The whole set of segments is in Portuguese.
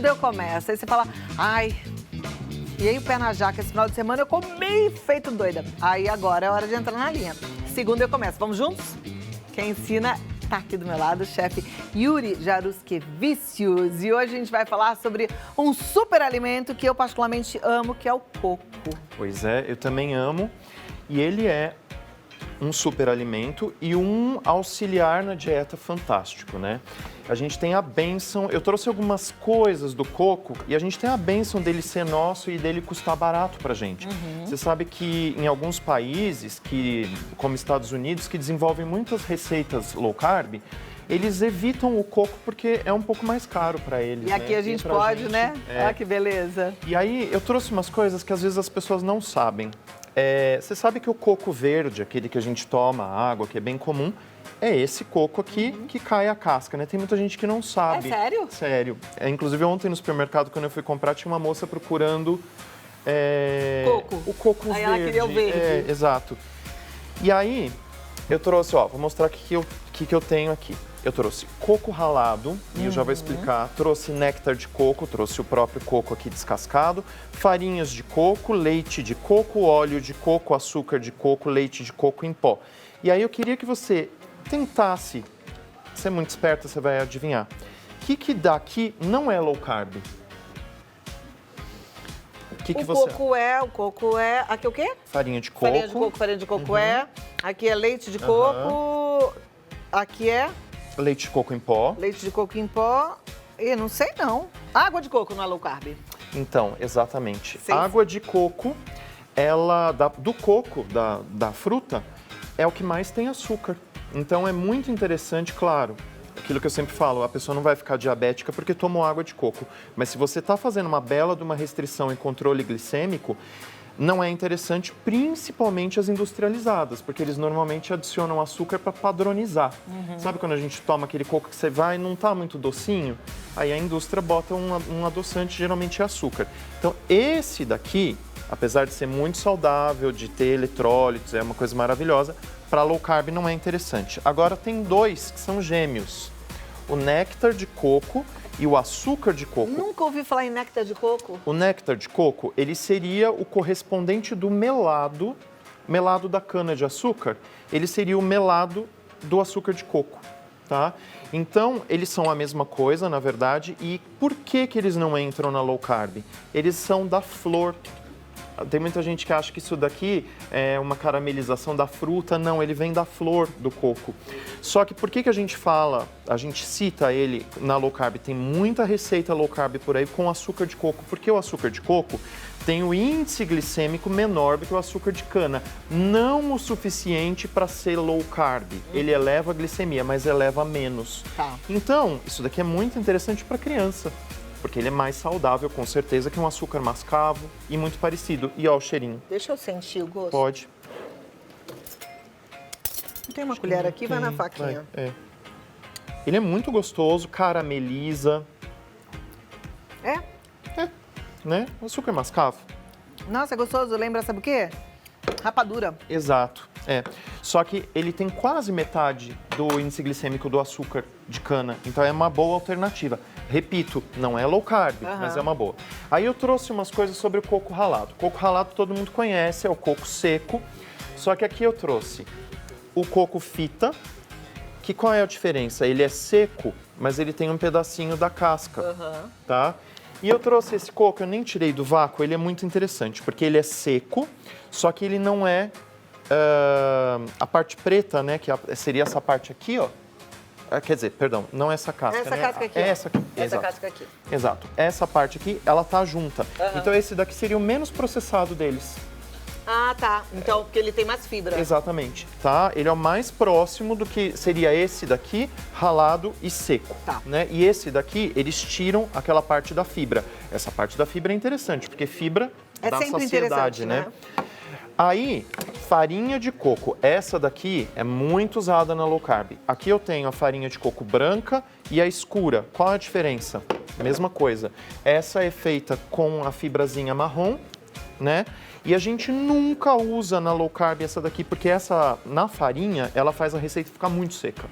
segunda eu começo. Aí você fala, ai, e aí o pé na jaca, esse final de semana eu comi feito doida. Aí agora é hora de entrar na linha. Segunda eu começo. Vamos juntos? Quem ensina tá aqui do meu lado, o chefe Yuri Jaruskevicius. E hoje a gente vai falar sobre um super alimento que eu particularmente amo, que é o coco. Pois é, eu também amo. E ele é um super alimento e um auxiliar na dieta fantástico, né? A gente tem a bênção, eu trouxe algumas coisas do coco e a gente tem a bênção dele ser nosso e dele custar barato pra gente. Você sabe que em alguns países, como Estados Unidos, que desenvolvem muitas receitas low carb, eles evitam o coco porque é um pouco mais caro para eles. E aqui a gente pode, né? Olha que beleza. E aí eu trouxe umas coisas que às vezes as pessoas não sabem. Você sabe que o coco verde, aquele que a gente toma água, que é bem comum, é esse coco aqui que cai a casca, né? Tem muita gente que não sabe. É sério? Sério. Inclusive ontem no supermercado, quando eu fui comprar, tinha uma moça procurando coco. O coco verde. Aí ela queria o verde. Exato. E aí eu trouxe, ó, vou mostrar o que eu tenho aqui. Eu trouxe coco ralado, e eu já vou explicar. Trouxe néctar de coco, trouxe o próprio coco aqui descascado, farinhas de coco, leite de coco, óleo de coco, açúcar de coco, leite de coco em pó. E aí eu queria que você tentasse, você é muito esperta, você vai adivinhar. O que daqui não é low carb? O coco é... Aqui o quê? Farinha de coco. Farinha de coco é. Aqui é leite de coco. Aqui é... Leite de coco em pó. Leite de coco em pó. E não sei não. Água de coco não é low carb? Então, exatamente. Sim. Água de coco, do coco, da fruta, é o que mais tem açúcar. Então é muito interessante, claro, aquilo que eu sempre falo, a pessoa não vai ficar diabética porque tomou água de coco. Mas se você está fazendo uma bela de uma restrição em controle glicêmico, não é interessante, principalmente as industrializadas, porque eles normalmente adicionam açúcar para padronizar. Sabe quando a gente toma aquele coco que você vai e não está muito docinho? Aí a indústria bota um adoçante, geralmente é açúcar. Então esse daqui, apesar de ser muito saudável, de ter eletrólitos, é uma coisa maravilhosa, para low carb não é interessante. Agora tem dois que são gêmeos, o néctar de coco e o açúcar de coco. Nunca ouvi falar em néctar de coco. O néctar de coco, ele seria o correspondente do melado da cana-de-açúcar, ele seria o melado do açúcar de coco, tá? Então, eles são a mesma coisa, na verdade, e por que eles não entram na low carb? Eles são da flor. Tem muita gente que acha que isso daqui é uma caramelização da fruta. Não, ele vem da flor do coco. Só que por que a gente cita ele na low carb? Tem muita receita low carb por aí com açúcar de coco. Porque o açúcar de coco tem o índice glicêmico menor do que o açúcar de cana. Não o suficiente para ser low carb. Ele eleva a glicemia, mas eleva menos. Tá. Então, isso daqui é muito interessante para criança. Porque ele é mais saudável, com certeza, que um açúcar mascavo e muito parecido. E ó, o cheirinho. Deixa eu sentir o gosto. Pode. Tem uma colher aqui, vai na faquinha. Ele é muito gostoso, carameliza. Né? O açúcar mascavo. Nossa, é gostoso. Lembra, sabe o quê? Rapadura. Exato. Só que ele tem quase metade do índice glicêmico do açúcar de cana. Então é uma boa alternativa. Repito, não é low carb, mas é uma boa. Aí eu trouxe umas coisas sobre o coco ralado. O coco ralado todo mundo conhece, é o coco seco. Só que aqui eu trouxe o coco fita, que qual é a diferença? Ele é seco, mas ele tem um pedacinho da casca, tá? E eu trouxe esse coco, eu nem tirei do vácuo, ele é muito interessante, porque ele é seco, só que ele não é a parte preta, né, que seria essa parte aqui, ó. Quer dizer, perdão, não essa casca, essa né? casca aqui. Essa aqui. Essa casca aqui. Exato. Essa parte aqui, ela tá junta. Então esse daqui seria o menos processado deles. Ah, tá. Então, porque ele tem mais fibra. Exatamente, tá? Ele é o mais próximo do que seria esse daqui, ralado e seco, Tá. né? E esse daqui, eles tiram aquela parte da fibra. Essa parte da fibra é interessante, porque fibra dá sempre saciedade, interessante, né? Aí, farinha de coco. Essa daqui é muito usada na low carb. Aqui eu tenho a farinha de coco branca e a escura. Qual a diferença? Mesma coisa. Essa é feita com a fibrazinha marrom, né? E a gente nunca usa na low carb essa daqui, porque essa, na farinha, ela faz a receita ficar muito seca.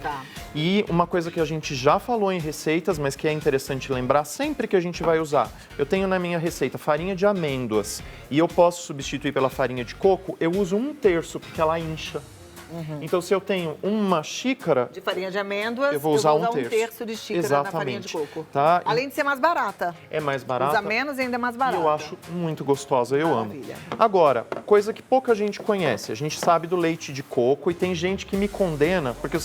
Tá. E uma coisa que a gente já falou em receitas, mas que é interessante lembrar sempre que a gente vai usar. Eu tenho na minha receita farinha de amêndoas e eu posso substituir pela farinha de coco, eu uso 1/3 porque ela incha. Então, se eu tenho uma xícara De farinha de amêndoas, eu vou usar 1/3. 1/3 de xícara na farinha de Exatamente. coco. Tá? Além de ser mais barata. É mais barata. Usa menos e ainda é mais E barata. eu acho muito gostosa, eu Maravilha. amo. Agora, coisa que pouca gente conhece, a gente sabe do leite de coco e tem gente que me condena, porque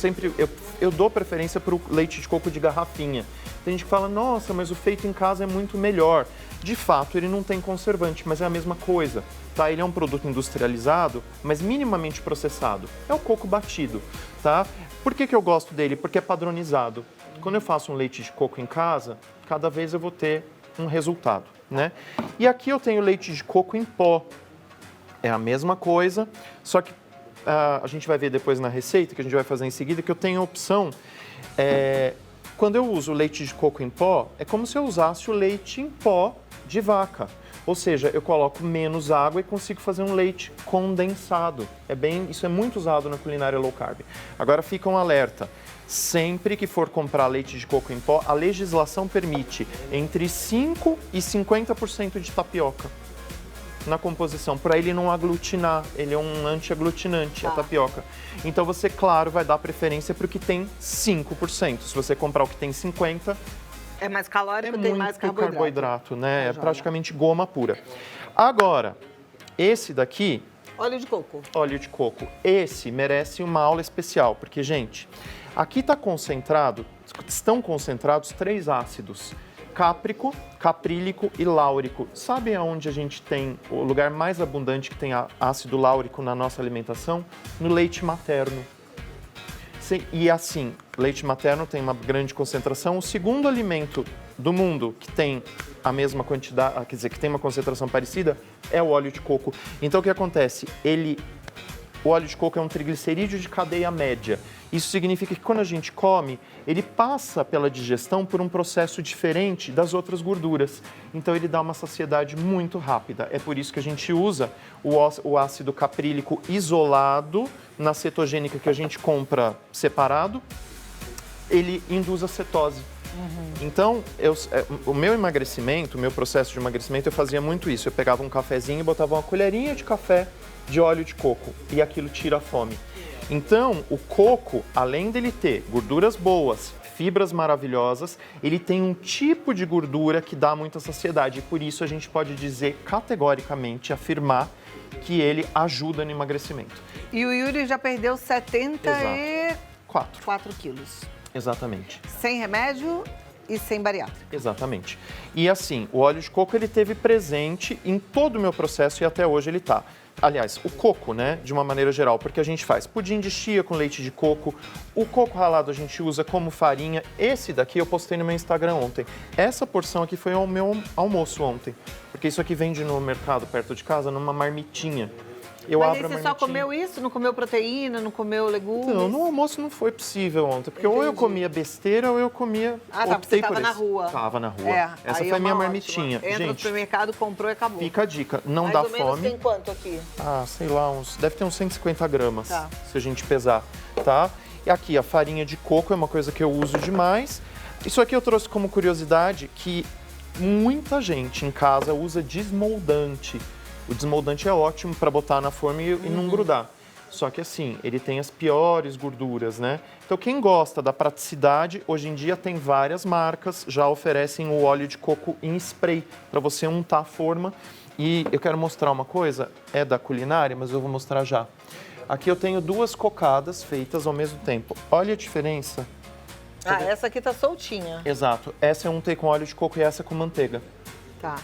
eu dou preferência para o leite de coco de garrafinha. Tem gente que fala, nossa, mas o feito em casa é muito melhor. De fato, ele não tem conservante, mas é a mesma coisa. Tá? Ele é um produto industrializado, mas minimamente processado. É o coco batido, tá? Por que eu gosto dele? Porque é padronizado. Quando eu faço um leite de coco em casa, cada vez eu vou ter um resultado, né? E aqui eu tenho leite de coco em pó. É a mesma coisa, só que a gente vai ver depois na receita, que a gente vai fazer em seguida, que eu tenho a opção... Quando eu uso leite de coco em pó, é como se eu usasse o leite em pó de vaca. Ou seja, eu coloco menos água e consigo fazer um leite condensado. Isso é muito usado na culinária low carb. Agora fica um alerta. Sempre que for comprar leite de coco em pó, a legislação permite entre 5% e 50% de tapioca na composição, para ele não aglutinar. Ele é um anti-aglutinante, a tapioca. Então você, claro, vai dar preferência para o que tem 5%. Se você comprar o que tem 50%, É mais calórico, é tem muito mais carboidrato. né? É joia. praticamente goma pura. Agora, esse daqui, Óleo de coco. óleo de coco, esse merece uma aula especial, porque, gente, aqui estão concentrados 3 ácidos: cáprico, caprílico e láurico. Sabe aonde a gente tem o lugar mais abundante que tem ácido láurico na nossa alimentação? No leite materno. E assim, leite materno tem uma grande concentração. O segundo alimento do mundo que tem a mesma quantidade, quer dizer, que tem uma concentração parecida, é o óleo de coco. Então o que acontece? O óleo de coco é um triglicerídeo de cadeia média. Isso significa que quando a gente come, ele passa pela digestão por um processo diferente das outras gorduras. Então ele dá uma saciedade muito rápida. É por isso que a gente usa o ácido caprílico isolado na cetogênica que a gente compra separado. Ele induz a cetose. Então, o meu emagrecimento, o meu processo de emagrecimento, eu fazia muito isso. Eu pegava um cafezinho e botava uma colherinha de café de óleo de coco e aquilo tira a fome. Então, o coco, além dele ter gorduras boas, fibras maravilhosas, ele tem um tipo de gordura que dá muita saciedade. E por isso a gente pode dizer categoricamente, afirmar que ele ajuda no emagrecimento. E o Yuri já perdeu 74 quilos. Exatamente. Sem remédio e sem bariátrica. Exatamente. E assim, o óleo de coco ele teve presente em todo o meu processo e até hoje ele está. Aliás, o coco, né, de uma maneira geral, porque a gente faz pudim de chia com leite de coco, o coco ralado a gente usa como farinha. Esse daqui eu postei no meu Instagram ontem. Essa porção aqui foi o meu almoço ontem, porque isso aqui vende no mercado perto de casa numa marmitinha. Eu Mas abro aí a você marmitinha. só comeu isso? Não comeu proteína, não comeu legumes? Não, no almoço não foi possível ontem, porque ou eu comia besteira ou eu comia... Ah, tá, porque você optei por tava na esse. rua. Tava na rua. É, Essa aí foi é a minha uma marmitinha. ótima. Entra no Gente, supermercado, comprou e acabou. fica a dica, não Mais dá ou menos fome. tem quanto aqui? Ah, sei lá, deve ter uns 150 gramas, Tá. se a gente pesar, tá? E aqui, a farinha de coco é uma coisa que eu uso demais. Isso aqui eu trouxe como curiosidade que muita gente em casa usa desmoldante. O desmoldante é ótimo para botar na forma e não grudar. Só que assim, ele tem as piores gorduras, né? Então quem gosta da praticidade, hoje em dia tem várias marcas, já oferecem o óleo de coco em spray para você untar a forma. E eu quero mostrar uma coisa, é da culinária, mas eu vou mostrar já. Aqui eu tenho 2 cocadas feitas ao mesmo tempo. Olha a diferença. Ah, essa aqui tá soltinha. Exato. Essa é untei com óleo de coco e essa com manteiga. Tá.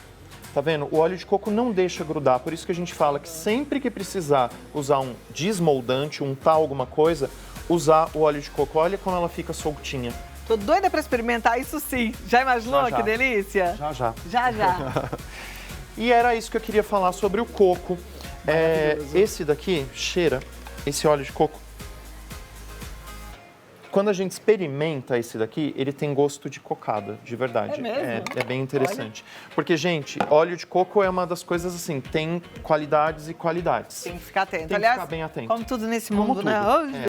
Tá vendo? O óleo de coco não deixa grudar, por isso que a gente fala que sempre que precisar usar um desmoldante, untar alguma coisa, usar o óleo de coco. Olha como ela fica soltinha. Tô doida pra experimentar isso sim. Já imaginou? Já, já. Que delícia? Já, já. Já, já. E era isso que eu queria falar sobre o coco. Esse daqui cheira, esse óleo de coco. Quando a gente experimenta esse daqui, ele tem gosto de cocada, de verdade. É mesmo? É bem interessante. Porque, gente, óleo de coco é uma das coisas assim, tem qualidades e qualidades. Tem que ficar atento. Tem que Aliás, ficar bem atento. como tudo nesse Como mundo, né? tudo. Oh,